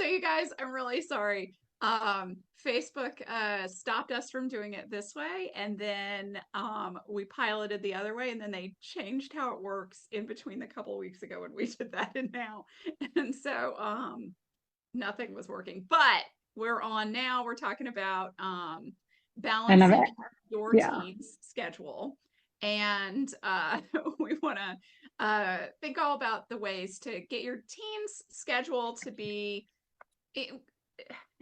So you guys, I'm really sorry. Facebook stopped us from doing it this way, and then we piloted the other way, and then they changed how it works in between the couple of weeks ago when we did that and now. And so nothing was working. But we're on now. We're talking about And I'm, balancing your yeah. team's schedule. And we want to think all about the ways to get your team's schedule to be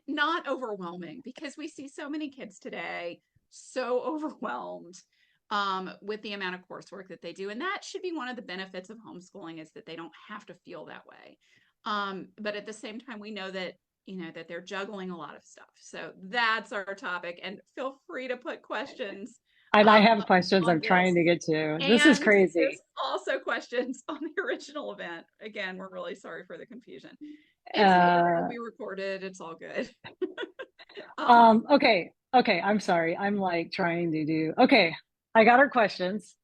not overwhelming, because we see so many kids today so overwhelmed with the amount of coursework that they do. And that should be one of the benefits of homeschooling, is that they don't have to feel that way. But at the same time, we know that, that they're juggling a lot of stuff. So that's our topic. And feel free to put questions And I um, have questions on I'm trying this. to get to. This is And crazy. there's also questions on the original event. Again, we're really sorry for the confusion. It's okay. It'll Uh, be recorded. It's all good. Um, okay. Okay. I'm sorry. I'm like trying to do, okay. I got our questions.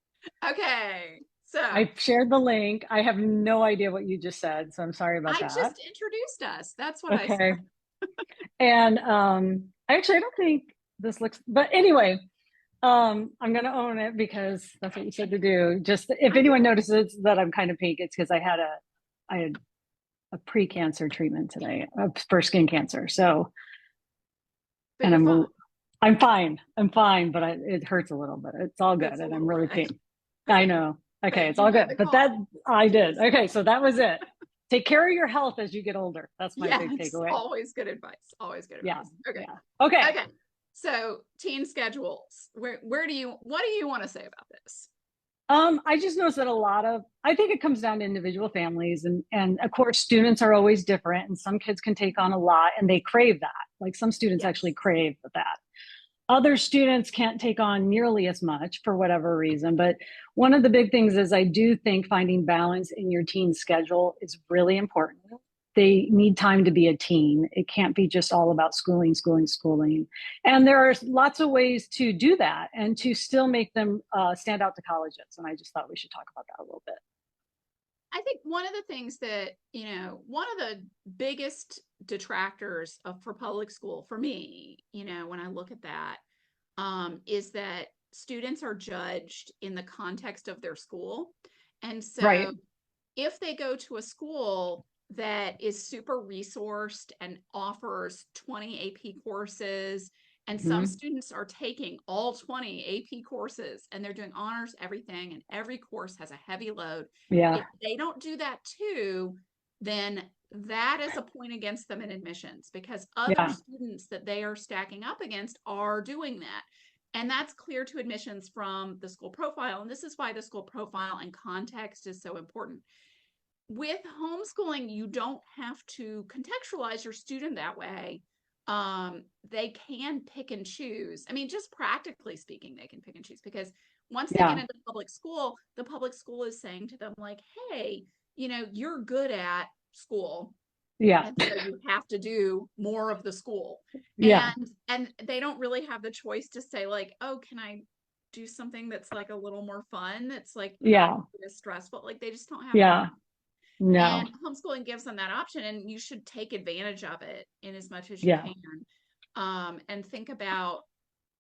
okay. So I shared the link. I have no idea what you just said, so I'm sorry about I that. just introduced us. That's what I said. Okay. And actually I don't think this looks, but anyway, I'm gonna own it because that's what you said to do. Just if I anyone do. notices that I'm kind of pink, it's because I had a pre-cancer treatment today for skin cancer. So, But and you're fine. I'm fine. I'm fine, but it hurts a little bit. It's all good, It's a and I'm little really red. pink. I know. Okay, But it's you all made good. the But that call I to do did. so. Okay, so that was it. Take care of your health as you get older. That's my big Yes. takeaway. Always good advice. Always good Yeah, advice. Okay. yeah. Okay. Okay. So teen schedules. What do you want to say about this? I just noticed that I think it comes down to individual families and of course students are always different and some kids can take on a lot and they crave that. Like some students actually Yes. crave that. Other students can't take on nearly as much for whatever reason. But one of the big things is I do think finding balance in your teen schedule is really important. They need time to be a teen. It can't be just all about schooling, schooling, schooling. And there are lots of ways to do that and to still make them stand out to colleges. And I just thought we should talk about that a little bit. I think one of the things that, one of the biggest detractors for public school for me, when I look at that, is that students are judged in the context of their school. And so Right. if they go to a school that is super resourced and offers 20 AP courses, and some Mm-hmm. students are taking all 20 AP courses and they're doing honors everything, and every course has a heavy load. If Yeah. they don't do that too, then that is a point against them in admissions, because other Yeah. students that they are stacking up against are doing that. And that's clear to admissions from the school profile. And this is why the school profile and context is so important. With homeschooling, you don't have to contextualize your student that way. They can pick and choose. I mean, just practically speaking, they can pick and choose, because once they get Yeah. into public school, the public school is saying to them, like, hey, you're good at school, Yeah. and so you have to do more of the school. Yeah. And they don't really have the choice to say, like, oh, can I do something that's like a little more fun, that's like not Yeah. as stressful? Like, they just don't have that Yeah. option. No. And homeschooling gives them that option, and you should take advantage of it in as much as you Yeah. can. And think about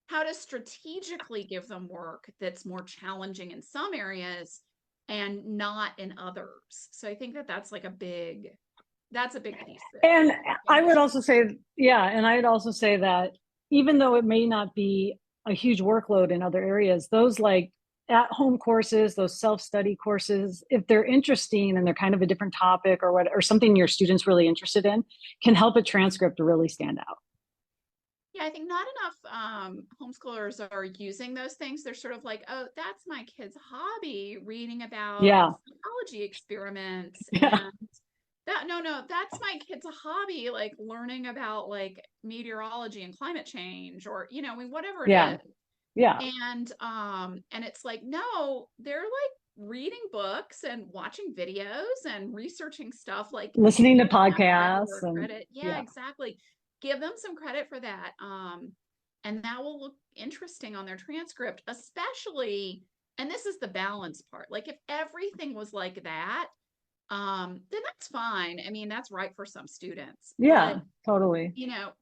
how to strategically give them work that's more challenging in some areas and not in others. So I think that that's a big piece that And I families would should. also say, yeah, and I'd also say that even though it may not be a huge workload in other areas, those like at home courses, those self-study courses, if they're interesting and they're kind of a different topic or what, or something your students really interested in, can help a transcript to really stand out. Yeah, I think not enough homeschoolers are using those things. They're sort of like, oh, that's my kid's hobby, reading about Yeah. psychology experiments. Yeah. And that, no, that's my kid's hobby, like learning about like meteorology and climate change, or, I mean, whatever it Yeah. is. Yeah. And it's like, no, they're like reading books and watching videos and researching stuff. Like, Listening give to them that podcasts regular and credit. Yeah, yeah. exactly. Give them some credit for that. And that will look interesting on their transcript, especially, and this is the balance part. Like, if everything was like that, then that's fine. I mean, that's right for some students, but Yeah, totally.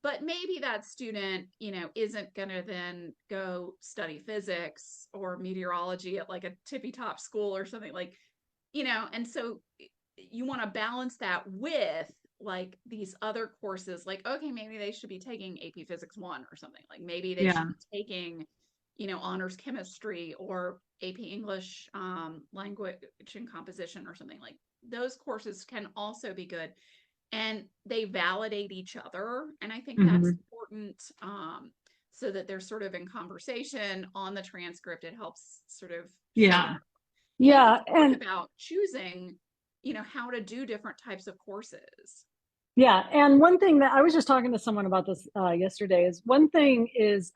but maybe that student, isn't going to then go study physics or meteorology at like a tippy top school or something like, and so you want to balance that with like these other courses, like, okay, maybe they should be taking AP Physics 1 or something. Like maybe they should Yeah. be taking, honors chemistry or AP English, language and composition or something. Like those courses can also be good, and they validate each other. And I think that's Hmm. important, so that they're sort of in conversation on the transcript. It helps sort of show that. Yeah. And we Yeah. talk And about choosing, how to do different types of courses. yeah. And one thing that I was just talking to someone about this yesterday is one thing is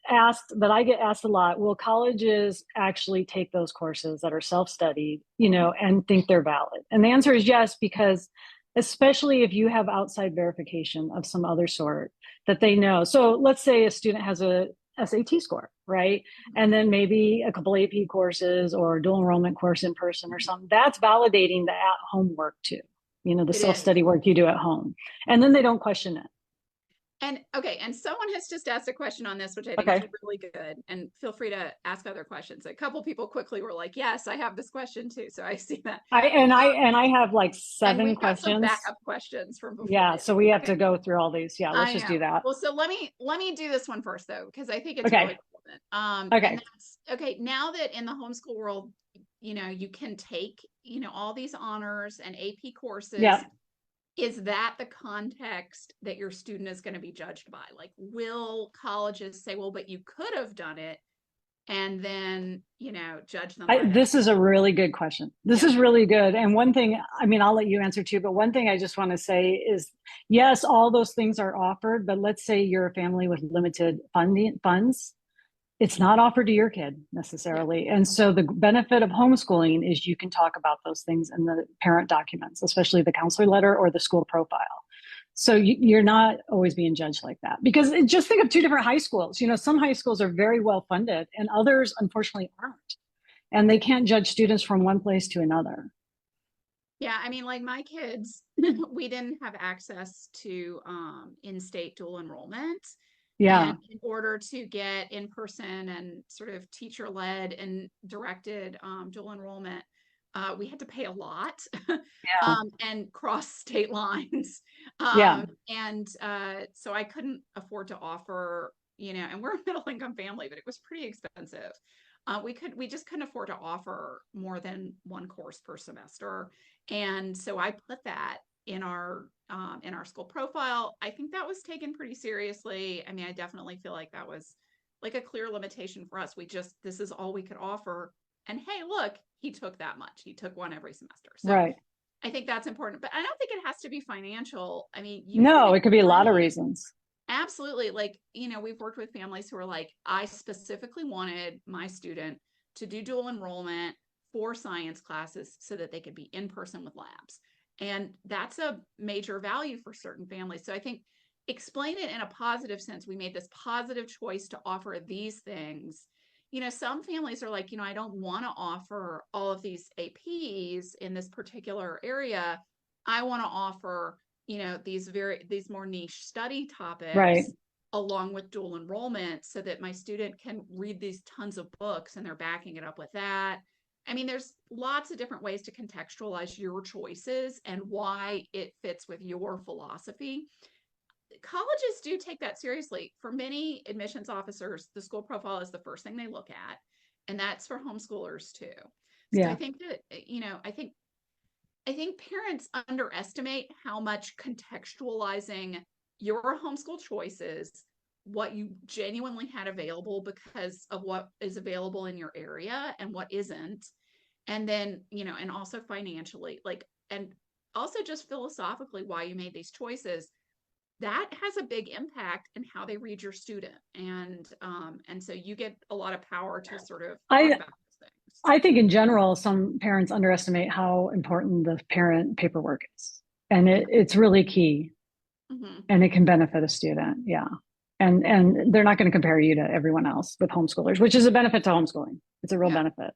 asked that I get asked a lot, will colleges actually take those courses that are self-studied, and think they're valid? And the answer is yes, because especially if you have outside verification of some other sort that they know. So let's say a student has a SAT score, right? And then maybe a couple AP courses or dual enrollment course in person or something. That's validating the at-home work too, the It is. self-study work you do at home. And then they don't question it. And okay, and someone has just asked a question on this, which I think is Okay. really good. And feel free to ask other questions. A couple people quickly were like, "Yes, I have this question too." So I see that. I have like And 7 we've got some questions. backup questions from before. Yeah, Yeah. so we have Okay. to go through all these. Yeah, let's I just know. do that. Well, so let me do this one first though, because I think it's really Okay. relevant. And Okay. that's okay. Now that in the homeschool world, you can take, all these honors and AP courses, Yeah. is that the context that your student is going to be judged by? Like, will colleges say, well, but you could have done it, and then, judge them by that? This is a really good question. This Yeah. is really good. And one thing, I mean, I'll let you answer too, but one thing I just want to say is yes, all those things are offered, but let's say you're a family with limited funds. It's not offered to your kid Yeah. necessarily. And so the benefit of homeschooling is you can talk about those things in the parent documents, especially the counselor letter or the school profile. So you're not always being judged like that, because just think of two different high schools. Some high schools are very well funded and others unfortunately aren't. And they can't judge students from one place to another. Yeah. I mean, like my kids, we didn't have access to, in-state dual enrollment. And Yeah. in order to get in person and sort of teacher led and directed, dual enrollment, we had to pay a lot, Yeah. and cross state lines. Yeah. So I couldn't afford to offer, and we're a middle income family, but it was pretty expensive. We just couldn't afford to offer more than one course per semester. And so I put that in our school profile. I think that was taken pretty seriously. I mean, I definitely feel like that was like a clear limitation for us. This is all we could offer. And hey, look, he took that much. He took one every semester. So Right. I think that's important, but I don't think it has to be financial. I mean, you can No, it could be a lot of explain. reasons. Absolutely. Like, we've worked with families who are like, I specifically wanted my student to do dual enrollment for science classes so that they could be in person with labs. And that's a major value for certain families. So I think explain it in a positive sense. We made this positive choice to offer these things. Some families are like, I don't want to offer all of these APs in this particular area. I want to offer, these more niche study Right. topics along with dual enrollment so that my student can read these tons of books and they're backing it up with that. I mean, there's lots of different ways to contextualize your choices and why it fits with your philosophy. Colleges do take that seriously. For many admissions officers, the school profile is the first thing they look at, and that's for homeschoolers too. So I Yeah. think that, I think parents underestimate how much contextualizing your homeschool choices, what you genuinely had available because of what is available in your area and what isn't. And then, and also financially, like, and also just philosophically, why you made these choices. That has a big impact in how they read your student. And so you get a lot of power to sort of talk I about those things. I think in general, some parents underestimate how important the parent paperwork is. And Yeah. it's really key, Mm-hmm. and it can benefit a student. Yeah. And they're not going to compare you to everyone else with homeschoolers, which is a benefit to homeschooling. It's a real Yeah. benefit.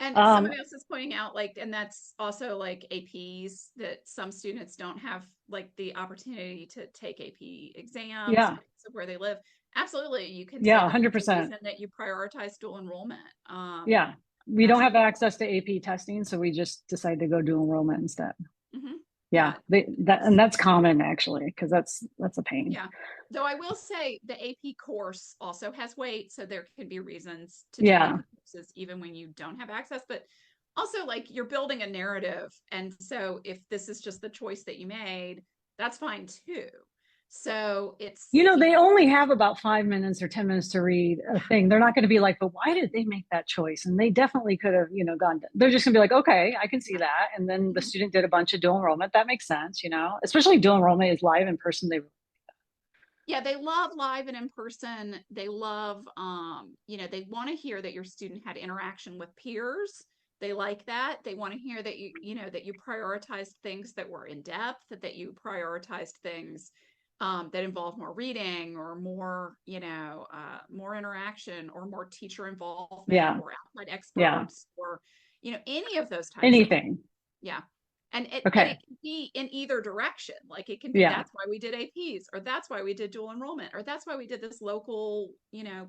And someone else is pointing out, like, and that's also like APs, that some students don't have like the opportunity to take AP exams Yeah. because of where they live. Absolutely. You can say Yeah, that there's a 100%. reason that you prioritize dual enrollment. Yeah. We don't have Absolutely. access to AP testing, so we just decided to go dual enrollment instead. Hmm. Yeah, Yeah. that's common actually, because that's a pain. Yeah. Though I will say the AP course also has weight, so there can be reasons to do Yeah. AP courses even when you don't have access. But also, like, you're building a narrative, and so if this is just the choice that you made, that's fine too. So it's, They only have about 5 minutes or 10 minutes to read a thing. They're not going to be like, but why did they make that choice? And they definitely could have, gone. They're just going to be like, okay, I can see that. And then the Mhm. student did a bunch of dual enrollment. That makes sense, especially dual enrollment is live in person. Yeah, they love live and in person. They love, they want to hear that your student had interaction with peers. They like that. They want to hear that that you prioritized things that were in depth, that you prioritized things that involve more reading or more, more interaction or more teacher involvement Yeah. or outside Yeah. experts or, any of those types of things. Anything. Yeah. And Okay. it can be in either direction. Like, it can be, Yeah. that's why we did APs, or that's why we did dual enrollment, or that's why we did this local,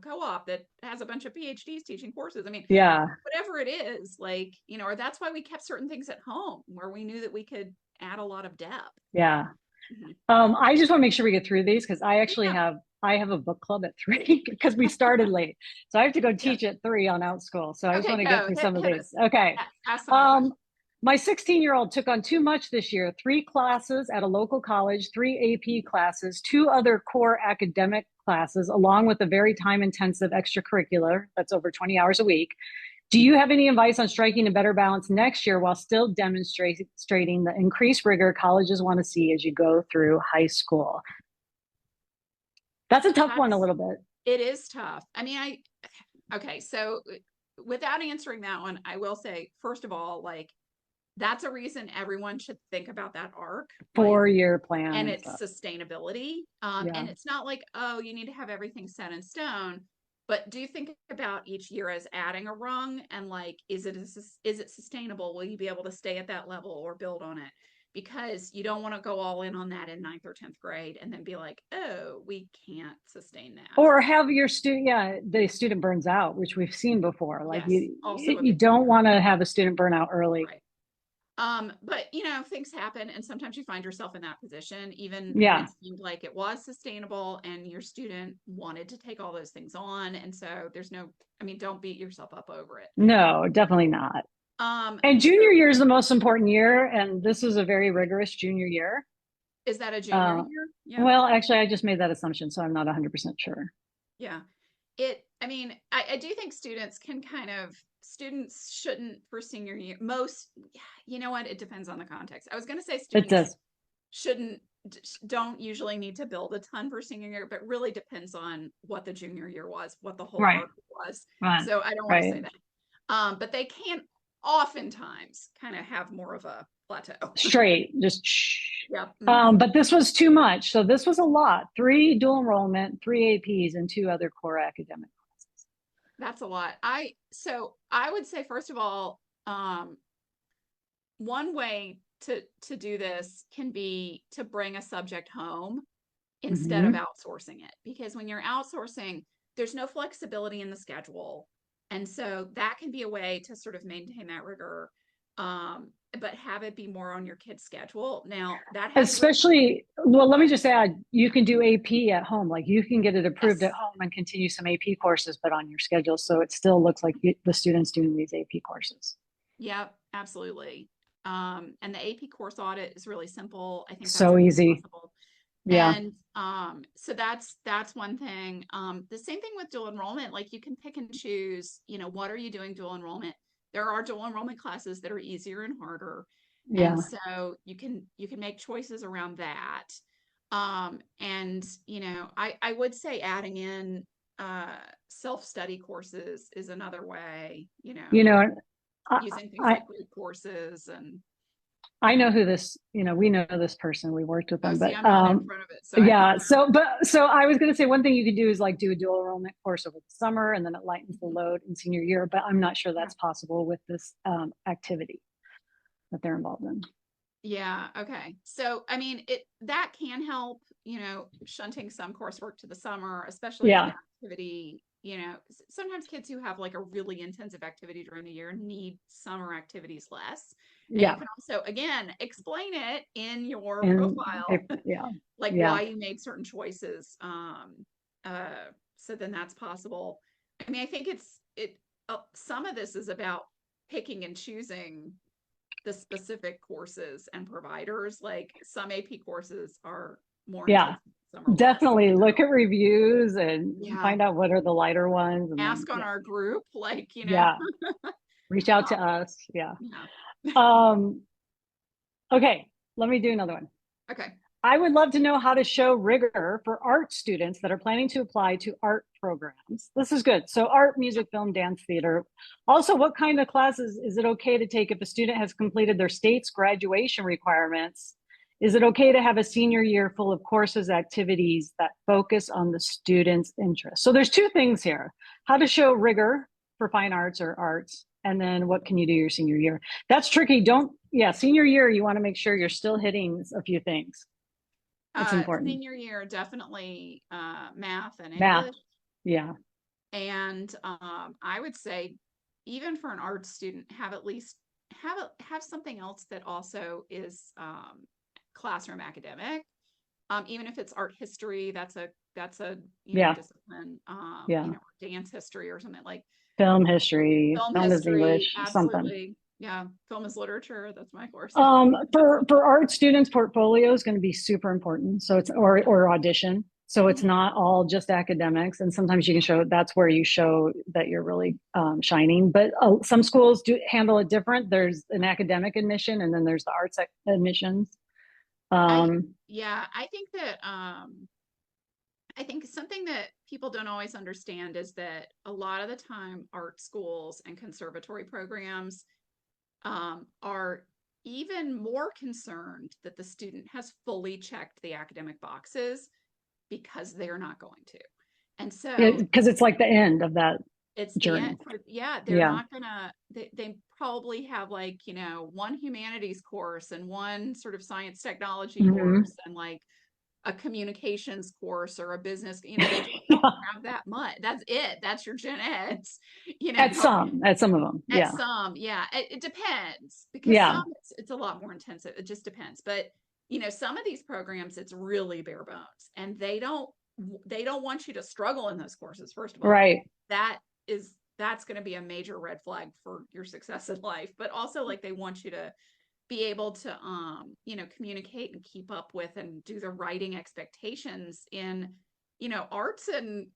co-op that has a bunch of PhDs teaching courses. I mean, Yeah. whatever it is, like, or that's why we kept certain things at home where we knew that we could add a lot of depth. Yeah. Mhm. I just want to make sure we get through these because Yeah. I have a book club at 3 because we started late. So I have to go Yeah. teach at 3 on Outschool. So I just Okay, want to get go through some of hit these. us. Okay. Ask some more questions. Um, my 16-year-old took on too much this year, 3 classes at a local college, 3 AP classes, 2 other core academic classes, along with a very time intensive extracurricular that's over 20 hours a week. Do you have any advice on striking a better balance next year while still demonstrating the increased rigor colleges want to see as you go through high school? That's a tough one a little bit. It is tough. I mean, okay, so without answering that one, I will say, first of all, like, that's a reason everyone should think about that arc, like, 4-year plan and and its stuff. sustainability. Yeah. And it's not like, oh, you need to have everything set in stone, but do think about each year as adding a rung, and like, is it sustainable? Will you be able to stay at that level or build on it? Because you don't want to go all in on that in 9th or 10th grade and then be like, oh, we can't sustain that. Or have your the student burns out, which we've seen before. Like Yes, also a you big don't want to have a student burn out early. right. But things happen, and sometimes you find yourself in that position, even when Yeah. it seemed like it was sustainable and your student wanted to take all those things on. And so don't beat yourself up over it. No, definitely not. And So junior year is the most important year, and this is a very rigorous junior year. is that a junior year? Yeah. Well, actually, I just made that assumption, so I'm not 100% sure. Yeah. I do think students shouldn't, for senior year, you know what? It depends on the context. I was going to say It students does. shouldn't, don't usually need to build a ton for senior year, but really depends on what the junior year was, what the whole Right. arc was. Right. So I don't want to say that. But they can oftentimes kind of have more of a plateau. Straight, just Yeah. But this was too much. So this was a lot. 3 dual enrollment, 3 APs, and 2 other core academic classes. That's a lot. So I would say, first of all, one way to do this can be to bring a subject home instead of outsourcing it, because when you're outsourcing, there's no flexibility in the schedule, and so that can be a way to sort of maintain that rigor, but have it be more on your kid's schedule. Now that has Especially, well, let me just add, you can do AP at home. Like you can get it approved yes. at home and continue some AP courses, but on your schedule. So it still looks like the student's doing these AP courses. Yep, absolutely. And the AP course audit is really simple. I think that's So easy. possible. Yeah. And so that's one thing. The same thing with dual enrollment. Like, you can pick and choose, what are you doing dual enrollment? There are dual enrollment classes that are easier and harder. Yeah. And so you can make choices around that. And I would say adding in self-study courses is another way, using things like group courses and I know who this, we know this person. We worked with Oh, them, see, but I'm not in front of it, so I don't yeah. know. So I was going to say one thing you could do is like do a dual enrollment course over the summer, and then it lightens the load in senior year. But I'm not sure that's possible with this activity that they're involved in. Yeah, okay. So, I mean, that can help, shunting some coursework to the summer, especially if the Yeah, activity, sometimes kids who have like a really intensive activity during the year need summer activities less. And you yeah, can also, again, explain it in your and profile, yeah, like yeah, why you made certain choices. So then that's possible. I mean, I think some of this is about picking and choosing the specific courses and providers. Like some AP courses are more yeah. intense, some are less. Definitely look So at reviews and yeah, find out what are the lighter ones, and then ask on our group, like, yeah, reach out to um, us. Yeah. yeah. Um, okay, let me do another one. Okay. I would love to know how to show rigor for art students that are planning to apply to art programs. This is good. So, art, music, film, dance, theater. Also, what kind of classes is it okay to take if a student has completed their state's graduation requirements? Is it okay to have a senior year full of courses, activities that focus on the student's interest? So, there's two things here: how to show rigor for fine arts or arts, and then what can you do your senior year? That's tricky. Yeah, senior year, you want to make sure you're still hitting a few things. It's important. Senior year, definitely math and Math. English. Yeah. And I would say even for an art student, have at least have something else that also is classroom academic. Even if it's art history, that's a Yeah. discipline. Yeah. Dance history or something like Film history. film Film is history. English, something. Absolutely. Yeah. Film is literature. That's my course. For art students, portfolio is going to be super important. So it's or audition. So it's Mhm. not all just academics, and sometimes you can show that's where you show that you're really shining. But some schools do handle it different. There's an academic admission, and then there's the arts admissions. I Um, yeah, I think something that people don't always understand is that a lot of the time art schools and conservatory programs are even more concerned that the student has fully checked the academic boxes because they're not going to. And so because it's like the end of that it's the end journey. for, yeah, they're Yeah. not gonna, they probably have like, one humanities course and one sort of science technology Mhm. course and like a communications course or a business, they just don't Yeah. have that much. That's it. That's your gen eds, At some of them. at Yeah. some, yeah, it depends because some Yeah. it's a lot more intensive. It just depends. But some of these programs, it's really bare bones, and they don't want you to struggle in those courses. First of all, Right. that's going to be a major red flag for your success in life. But also, like they want you to be able to communicate and keep up with and do the writing expectations in arts and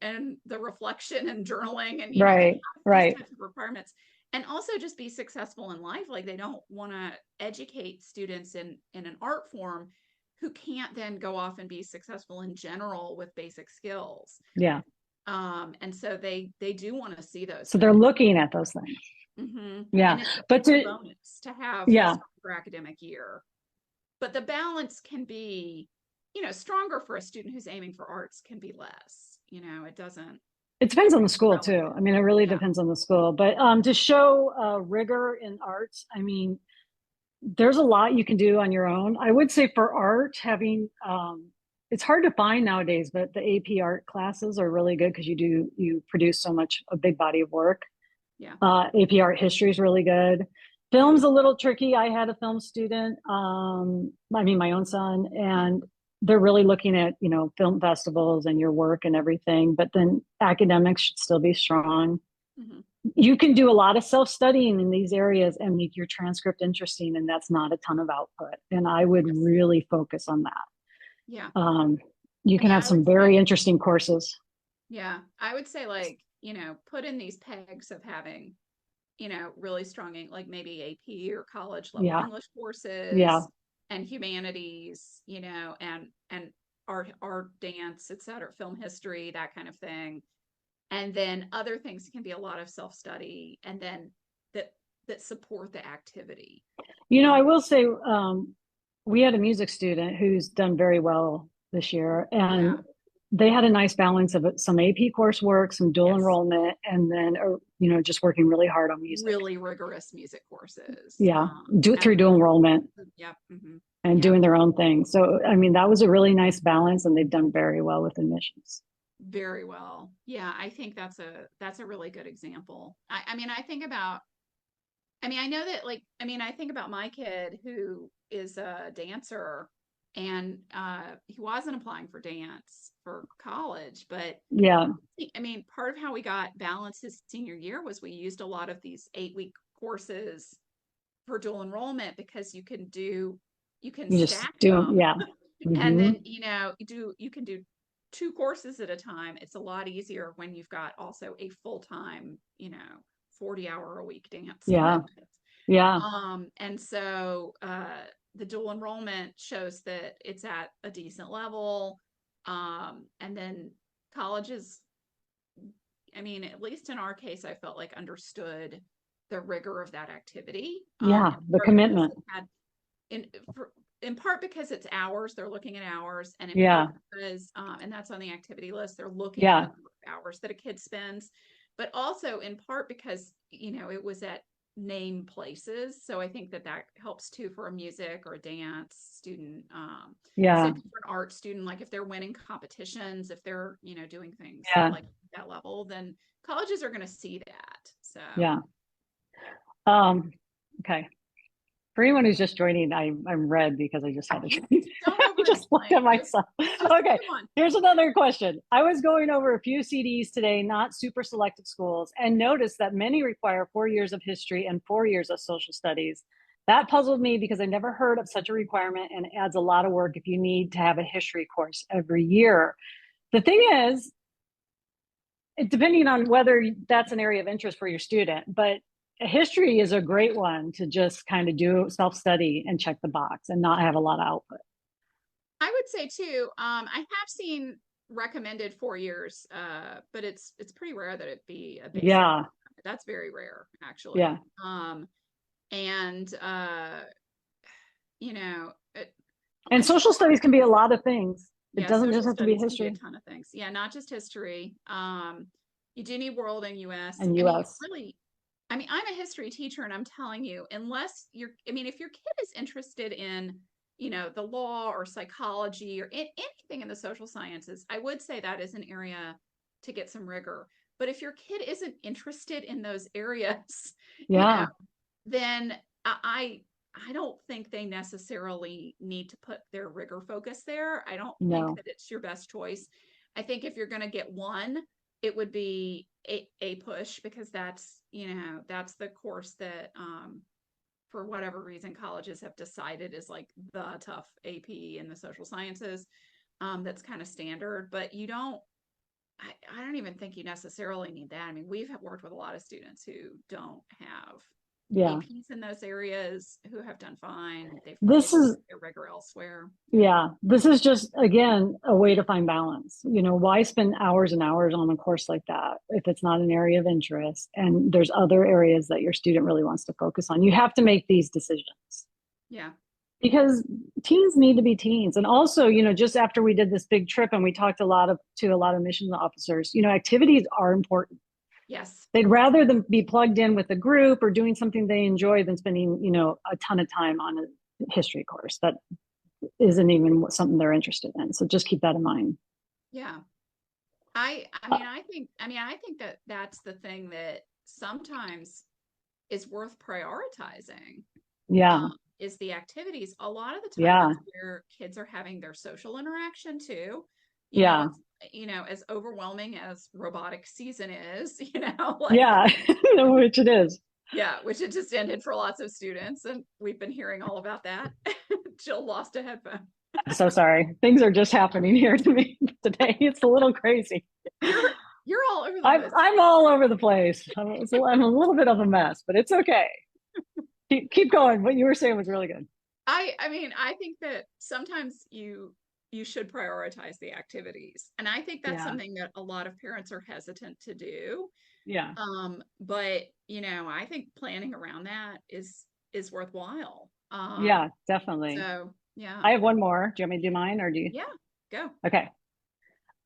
the reflection and journaling and they Right. have these Right. types of requirements, and also just be successful in life. Like they don't want to educate students in an art form who can't then go off and be successful in general with basic skills. Yeah. And so they do want to see those So they're things. looking at those things. Yeah. And But it's a bonus to have a yeah, stronger academic year, but the balance can be stronger for a student who's aiming for arts can be less. It doesn't it depends on the school too. relative. I mean, it really Yeah. depends on the school. But to show rigor in arts, I mean, there's a lot you can do on your own. I would say for art, having it's hard to find nowadays, but the AP art classes are really good because you produce so much a big body of work. Yeah. AP art history is really good. Film's a little tricky. I had a film student, I mean, my own son, and they're really looking at, film festivals and your work and everything, but then academics should still be strong. Mm-hmm. You can do a lot of self-studying in these areas and make your transcript interesting, and that's not a ton of output. And I would Yes. really focus on that. Yeah. You I can mean, have some very interesting courses. I would say like, put in these pegs of having, really strong, like maybe AP or college level Yeah. English Yeah. courses and humanities, and art, dance, etc., film history, that kind of thing. And then other things can be a lot of self-study and then that support the activity. I will say, we had a music student who's done very well this year, and Yeah. they had a nice balance of some AP coursework, some dual Yes. enrollment, and then, just working really hard on music. Really rigorous music courses. Yeah, And through dual enrollment yep. Hmm. and Yep. doing their own thing. So, I mean, that was a really nice balance, and they've done very well with admissions. Very well. Yeah, I think that's a really good example. I mean, I know that I think about my kid who is a dancer and he wasn't applying for dance for college, but Yeah, I mean, part of how we got balance his senior year was we used a lot of these 8-week courses for dual enrollment because you can you just stack do, them yeah. and Hmm. then you can do two courses at a time. It's a lot easier when you've got also a full-time 40-hour a week dance Yeah, commitment. yeah, And so the dual enrollment shows that it's at a decent level. And then colleges, I mean, at least in our case, I felt like understood the rigor of that activity. yeah, In the part because commitment. it had in in part because it's hours, they're looking at hours, and in Yeah, part because and that's on the activity list, they're looking at the yeah, number of hours that a kid spends, but also in part because it was at name places. So I think that helps too for a music or a dance student. yeah, Same for an art student, like if they're winning competitions, if they're doing things yeah, like that level, then colleges are going to see that. So yeah. Um, okay. For anyone who's just joining, I'm red because I just had to don't I over just looked at explain. myself. Just Okay, come on. here's another question. I was going over a few CDs today, not super selective schools, and noticed that many require 4 years of history and 4 years of social studies. That puzzled me because I never heard of such a requirement and adds a lot of work if you need to have a history course every year. The thing is, depending on whether that's an area of interest for your student, but history is a great one to just kind of do self-study and check the box and not have a lot of output. I would say too, I have seen recommended 4 years, but it's pretty rare that it be a basic. Yeah, That's very rare, yeah. actually. And you know, it, And I think social studies can be a lot of things. It yeah, doesn't just social have to be studies can be a history ton of things. Yeah, not just history. You do need world and US. and I mean, US. really, I mean, I'm a history teacher and I'm telling you, if your kid is interested in, the law or psychology or anything in the social sciences, I would say that is an area to get some rigor. But if your kid isn't interested in those areas, you know, Yeah, then I don't think they necessarily need to put their rigor focus there. I don't think no. that it's your best choice. I think if you're going to get one, it would be a push because that's the course that for whatever reason colleges have decided is like the tough AP in the social sciences. That's kind of standard, but I don't even think you necessarily need that. I mean, we've worked with a lot of students who don't have Yeah. APs in those areas who have done fine. They've This is their rigor elsewhere. Yeah. Yeah, this is just, again, a way to find balance. Why spend hours and hours on a course like that if it's not an area of interest and there's other areas that your student really wants to focus on? You have to make these decisions Yeah. because teens need to be teens. And also, just after we did this big trip and we talked to a lot of missions officers, activities are important. Yes. They'd rather them be plugged in with a group or doing something they enjoy than spending, a ton of time on a history course that isn't even something they're interested in. So just keep that in mind. Yeah. I mean, I think that that's the thing that sometimes is worth prioritizing. Yeah. Is the activities. A lot of the time, Yeah. that's where kids are having their social interaction too. Yeah. It's as overwhelming as robotic season is, like Yeah. Which it is. yeah, which it just ended for lots of students, and we've been hearing all about that. Jill lost a headphone. I'm so sorry. Things are just happening here to me today. It's a little crazy. You're all over the I'm, place. I'm all over the place. I'm a little bit of a mess, but it's okay. Keep going. What you were saying was really good. I mean, I think that sometimes you should prioritize the activities. And I think that's Yeah. something that a lot of parents are hesitant to do. Yeah. But I think planning around that is worthwhile. Yeah, definitely. So yeah. I have one more. Do you want me to do mine or do you? Yeah, go. Okay.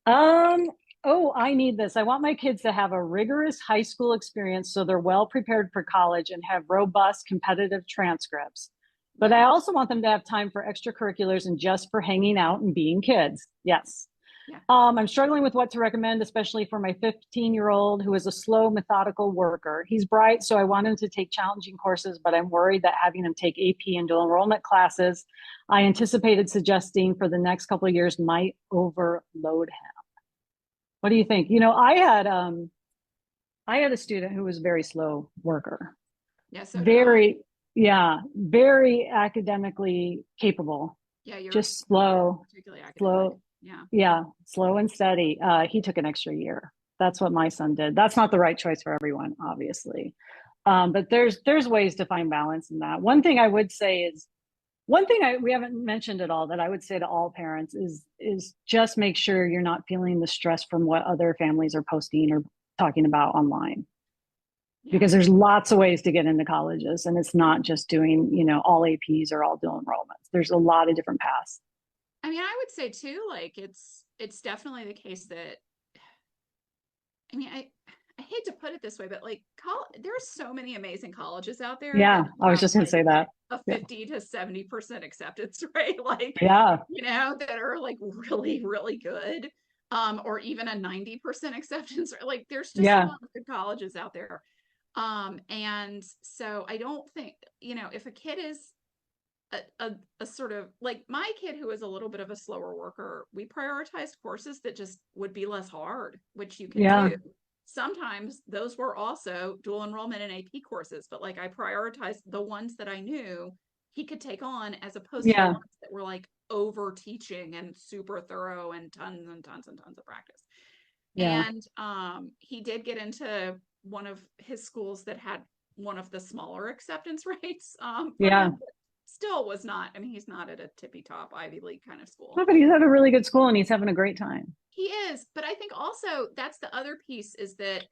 Um, oh, I need this. I want my kids to have a rigorous high school experience so they're well prepared for college and have robust competitive transcripts. But I Yeah. also want them to have time for extracurriculars and just for hanging out and being kids. Yes. Yeah. I'm struggling with what to recommend, especially for my 15-year-old who is a slow, methodical worker. He's bright, so I want him to take challenging courses, but I'm worried that having him take AP and dual enrollment classes I anticipated suggesting for the next couple of years might overload him. What do you think? I had a student who was a very slow worker, Yeah, so did I. very, yeah, very academically capable, Yeah, you're just slow, particularly academic. slow, Yeah. yeah, slow and steady. He took an extra year. That's what my son did. That's not the right choice for everyone, obviously. But there's ways to find balance in that. One thing I would say is one thing we haven't mentioned at all that I would say to all parents is just make sure you're not feeling the stress from what other families are posting or talking about online Yeah. because there's lots of ways to get into colleges and it's not just doing all APs or all dual enrollments. There's a lot of different paths. I mean, I would say too, like it's definitely the case that I mean, I hate to put it this way, but like there's so many amazing colleges out there Yeah, that I was have just going to like say that. a Yeah, 50 to 70% acceptance rate, like, yeah, that are like really, really good. Or even a 90% acceptance rate. Like there's just a yeah, lot of good colleges out there. And so I don't think, if a kid is a sort of like my kid who is a little bit of a slower worker, we prioritized courses that just would be less hard, which you can yeah, do. Sometimes those were also dual enrollment and AP courses, but like I prioritized the ones that I knew he could take on as opposed to the yeah, ones that were like over teaching and super thorough and tons and tons and tons of practice. yeah, And he did get into one of his schools that had one of the smaller acceptance rates for yeah. him, but still was not. I mean, he's not at a tippy top Ivy League kind of school. Oh, but he's at a really good school and he's having a great time. He is, but I think also that's the other piece is that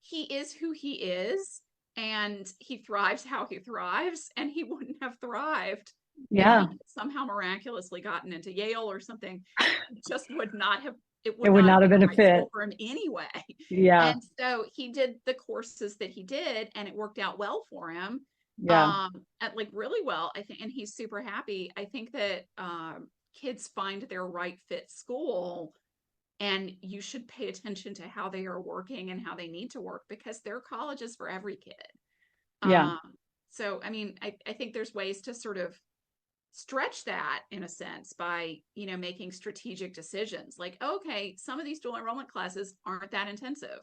he is who he is and he thrives how he thrives, and he wouldn't have thrived if Yeah, he had somehow miraculously gotten into Yale or something. It just would not have, it it would would not have not have been been the a right school fit. for him anyway. Yeah, And so he did the courses that he did and it worked out well for him. yeah, At like really well, I think, and he's super happy. I think that kids find their right fit school, and you should pay attention to how they are working and how they need to work because their college is for every kid. yeah, Um, so, I mean, I think there's ways to sort of stretch that in a sense by, making strategic decisions like, okay, some of these dual enrollment classes aren't that intensive,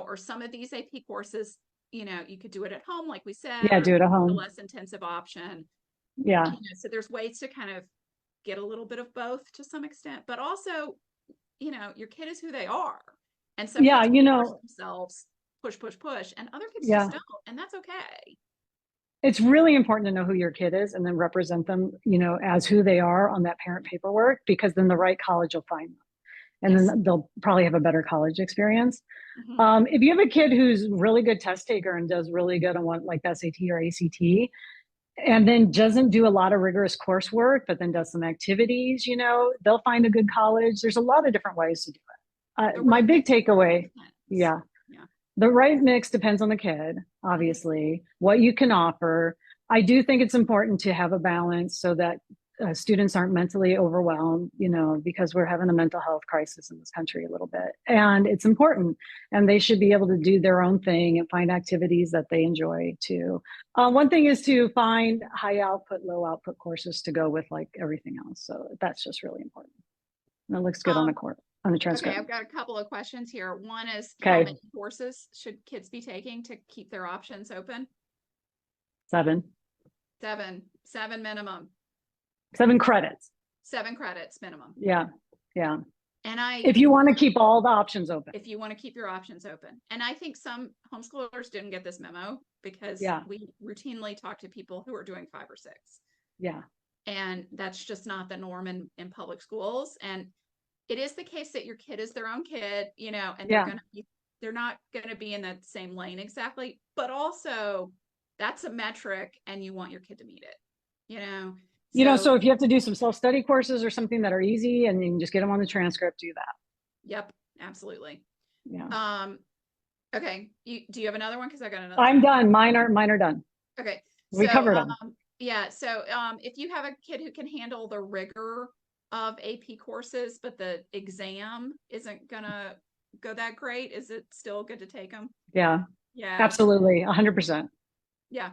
or some of these AP courses, you could do it at home, like we said, yeah. or Do it at the home. less intensive option. Yeah, So there's ways to kind of get a little bit of both to some extent, but also your kid is who they are. And some yeah. kids push themselves, push, push, push, and other kids just Yeah. don't. And that's okay. It's really important to know who your kid is and then represent them, as who they are on that parent paperwork, because then the right college will find them. And Yes. then they'll probably have a better college experience. Mm-hmm. If you have a kid who's really good test taker and does really good on one like the SAT or ACT, and then doesn't do a lot of rigorous coursework, but then does some activities, they'll find a good college. There's a lot of different ways to do it. The My right big mix takeaway, depends. yeah, Yeah. the right mix depends on the kid, Mm-hmm. obviously, what you can offer. I do think it's important to have a balance so that students aren't mentally overwhelmed, because we're having a mental health crisis in this country a little bit. And it's important. And they should be able to do their own thing and find activities that they enjoy too. One thing is to find high output, low output courses to go with like everything else. So that's just really important. And it looks good on the Um, court, on the okay, transcript. I've got a couple of questions here. One is how Okay, many courses should kids be taking to keep their options open? 7. Seven minimum, 7 credits. 7 credits minimum. Yeah, yeah. And I If you want to keep all the options open. if you want to keep your options open. And I think some homeschoolers didn't get this memo because Yeah, we routinely talk to people who are doing 5 or 6. yeah, And that's just not the norm in public schools. And it is the case that your kid is their own kid, and yeah, they're not going to be in that same lane exactly, but also that's a metric and you want your kid to meet it. you know. So So, if you have to do some self-study courses or something that are easy and you can just get them on the transcript, do that. yep, absolutely. Yeah. Um, okay. Do you have another one? Because I got another I'm one. done. Mine are done. Okay. We So, covered them. yeah. So, if you have a kid who can handle the rigor of AP courses, but the exam isn't gonna go that great, is it still good to take them? Yeah, Yeah. absolutely. 100%. Yeah.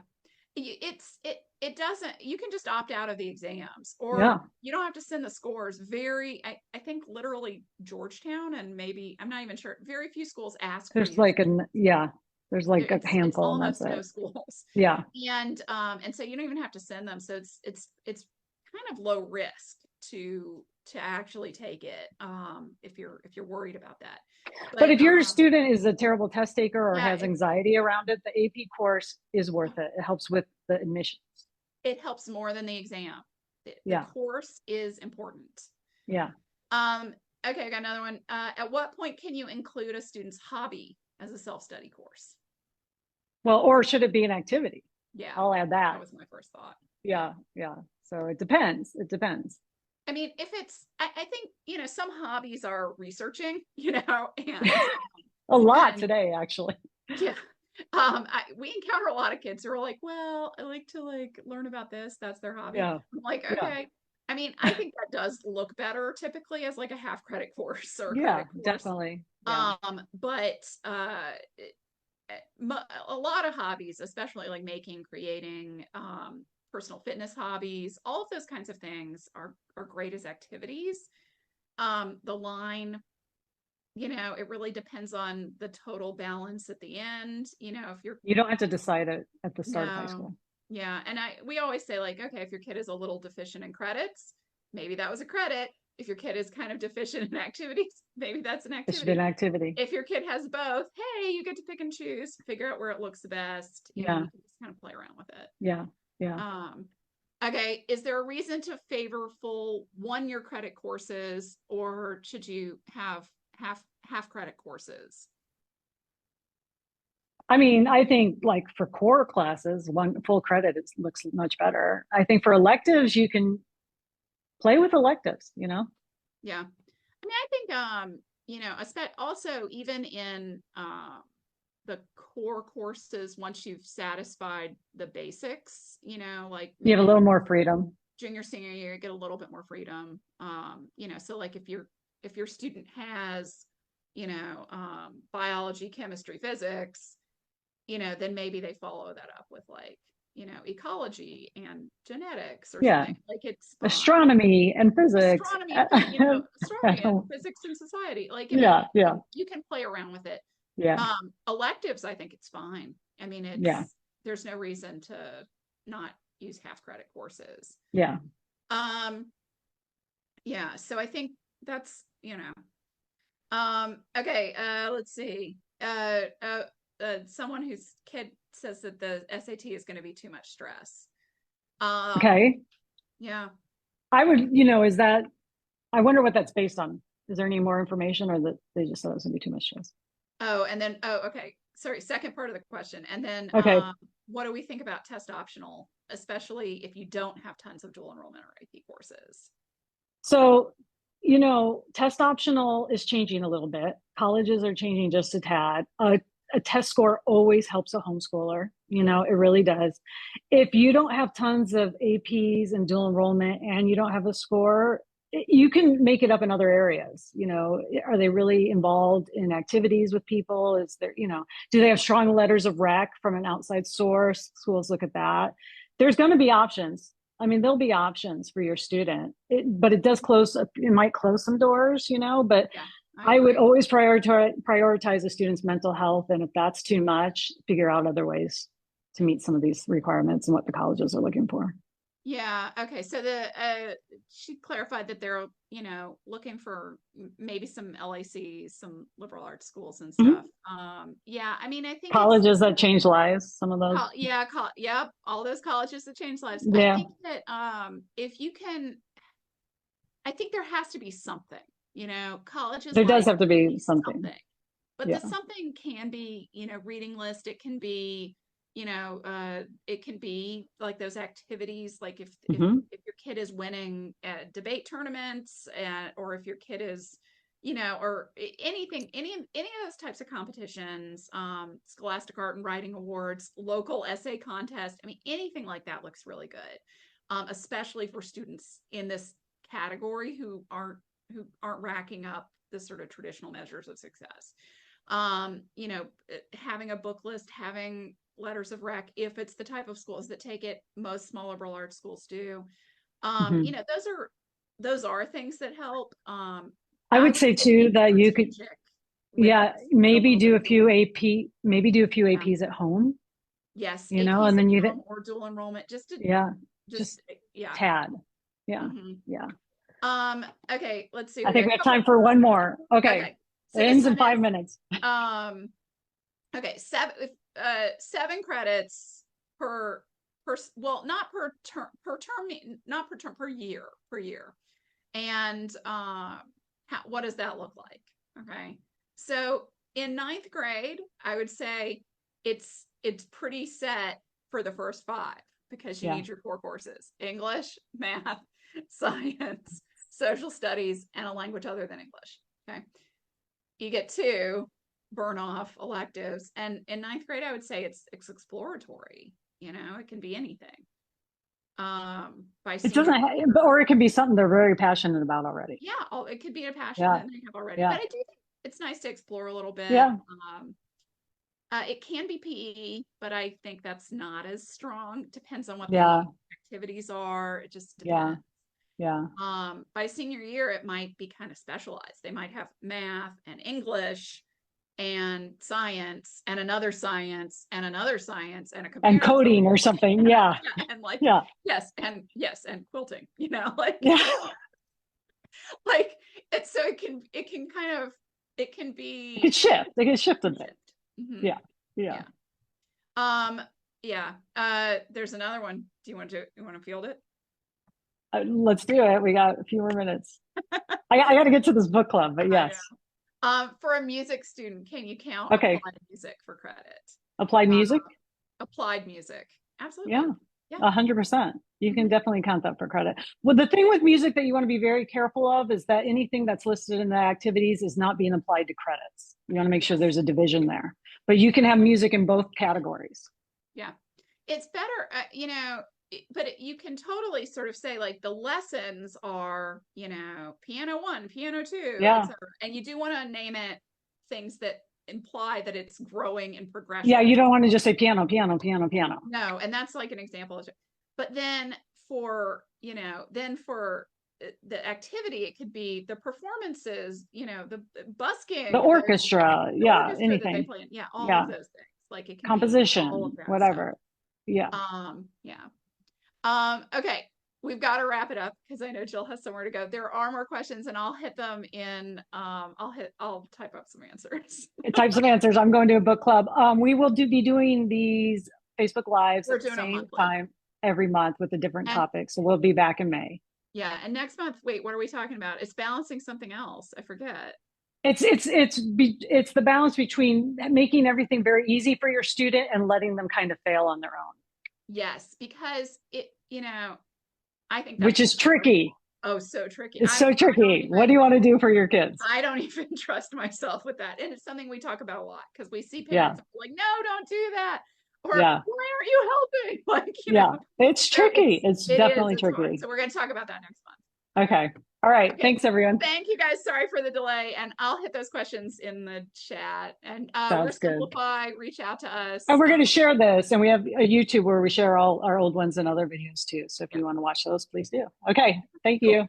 It doesn't, you can just opt out of the exams, Yeah. or you don't have to send the scores. I think literally Georgetown, and maybe, I'm not even sure, very few schools ask for There's you to like send. there's like a It's handful and that's almost no it. schools. Yeah. And so you don't even have to send them. So it's kind of low risk to actually take it, if you're worried about that. But But if your student is a terrible test taker or yeah, has anxiety around it, the AP course is worth it. It helps with the admissions. it helps more than the exam. The Yeah. course is important. Yeah. Um, okay, I got another one. At what point can you include a student's hobby as a self-study course? Well, or should it be an activity? Yeah, I'll add that that. was my first thought. Yeah. Yeah. So it depends. It depends. I mean, if it's, I think, some hobbies are researching, and A lot and today, actually. yeah. We encounter a lot of kids who are like, well, I like to like learn about this. That's their hobby. Yeah. I'm like, Yeah. okay. I mean, I think that does look better typically as like a half credit course or a Yeah, credit course. definitely. Yeah. But a lot of hobbies, especially like making, creating, personal fitness hobbies, all of those kinds of things are great as activities. The line, it really depends on the total balance at the end. If you're You don't have to decide it at the start of high no, school. yeah, and we always say like, okay, if your kid is a little deficient in credits, maybe that was a credit. If your kid is kind of deficient in activities, maybe that's an It should be an activity. activity. If your kid has both, hey, you get to pick and choose, figure out where it looks the best. Yeah. You can just kind of play around with it. Yeah. Yeah. Um, okay, is there a reason to favor full 1 year credit courses, or should you have half credit courses? I mean, I think like for core classes, one full credit looks much better. I think for electives, you can play with electives. Yeah. I mean, I think, also even in the core courses, once you've satisfied the basics, like You have a maybe little more freedom. junior, senior year, you get a little bit more freedom. So like if your student has, biology, chemistry, physics, then maybe they follow that up with like, ecology and genetics or Yeah. something. Like it's fine. Astronomy and physics. Astronomy and physics and society. Like, I mean, Yeah. Yeah. you can play around with it. Yeah. Electives, I think it's fine. I mean, Yeah. there's no reason to not use half credit courses. Yeah. Um, yeah, so I think that's, okay, let's see. Someone whose kid says that the SAT is going to be too much stress. Okay. Yeah. I would, I wonder what that's based on. Is there any more information or that they just thought it was gonna be too much stress? Okay. Sorry, second part of the question. And then Okay. what do we think about test optional, especially if you don't have tons of dual enrollment or AP courses? So, test optional is changing a little bit. Colleges are changing just a tad. A test score always helps a homeschooler. It really does. If you don't have tons of APs and dual enrollment and you don't have a score, you can make it up in other areas. Are they really involved in activities with people? Is there, do they have strong letters of rec from an outside source? Schools look at that. There's going to be options. I mean, there'll be options for your student, but it might close some doors, but Yeah, I would always prioritize a student's mental health. And if that's too much, figure out other ways to meet some of these requirements and what the colleges are looking for. Yeah. Okay. So she clarified that they're, looking for maybe some LACs, some liberal arts schools and Mhm. stuff. Yeah. I mean, I think Colleges that change lives, some of those. yep. All those colleges that change lives. I Yeah. think that, if you can, I think there has to be something, colleges There does like have to be something. but Yeah. the something can be, reading list. It can be, it can be like those activities, like Hmm. if your kid is winning debate tournaments, or if your kid is, or anything, any of those types of competitions, scholastic art and writing awards, local essay contest. I mean, anything like that looks really good, especially for students in this category who aren't racking up the sort of traditional measures of success. Having a book list, having letters of rec, if it's the type of schools that take it, most small liberal arts schools do. Hmm. Those are things that help. I I would would say say too be that you could, strategic with yeah, a maybe little do bit a of the few work. AP, maybe do a few Yeah. APs at home, Yes, and APs at then home or dual enrollment, yeah, just just yeah. tad. Yeah. Hmm. Yeah. Okay, let's see. I We got think a we have couple time for more. one more. Okay. Okay, It so this ends in one is 5 minutes. um okay, 7 credits per well, not per term, per year. And what does that look like? Okay, so in ninth grade, I would say it's pretty set for the first 5, because you Yeah. need your 4 courses: English, math, science, social studies, and a language other than English. Okay, you get 2 burn off electives, and in ninth grade I would say it's exploratory. It can be anything. By It senior doesn't, or it could be something they're very passionate about already. Yeah, it could be a passion Yeah. that they have already, Yeah. but I do think it's nice to explore a little bit. Yeah. It can be PE, but I think that's not as strong. Depends on what Yeah. the activities are. It just Yeah. depends. Yeah. By senior year, it might be kind of specialized. They might have math and English and science and another science and another science and a And comparative coding or science. something. Yeah. Yeah, and like Yeah. yes, and quilting. Like Yeah. like it's so it can kind of it can It could be shift. They could shift a can bit. shift. Hmm. Yeah. Yeah. Yeah. Yeah. There's another one. Do you want to field it? Let's do it. We got a few more minutes. I got to get to this book club, but I yes. know. For a music student, can you count Okay. applied music for credit? Applied music. Applied music. Absolutely. Yeah. Yeah. 100%. You can Mhm. definitely count that for credit. Well, the thing with music that you want to be very careful of is that anything that's listed in the activities is not being applied to credits. You want to make sure there's a division there. But you can have music in both categories. Yeah. It's better, but you can totally sort of say like the lessons are, piano 1, piano 2, Yeah. etc. And you do want to name it things that imply that it's growing in Yeah, progression. you don't want to just say piano, piano, piano, piano. No, and that's like an example of it. But then for the activity, it could be the performances, the The busking, orchestra, the yeah, orchestra that they anything. play in. Yeah, all Yeah. of those things. Like it can be all of Composition, that stuff. whatever. Yeah. Yeah. Okay, we've got to wrap it up because I know Jill has somewhere to go. There are more questions, and I'll hit them in. I'll type up some answers. Types of answers. I'm going to a book club. We will be doing these Facebook Lives We're at the doing them same monthly, time every month with a different and topic. So we'll be back in May. yeah, and next month. Wait, what are we talking about? It's balancing something else. I forget. It's the balance between making everything very easy for your student and letting them kind of fail on their own, Yes, because I think which that's is super tricky. helpful. Oh, so tricky. It's so tricky. What do you want to do for your kids? I don't even trust myself with that. And it's something we talk about a lot because we see Yeah. parents like, no, don't do that. Or Yeah. why aren't you helping? Like, Yeah. It's so tricky. It's definitely it's tricky. hard. So we're going to talk about that next month. Okay. All right. Okay. Thanks, everyone. Thank you guys. Sorry for the delay. And I'll hit those questions in the chat. And we're Sounds good. Simplify. Reach out to us. And we're going to share this. And we have a YouTube where we share all our old ones and other videos too. So if you want to watch those, please do. Okay. Thank you.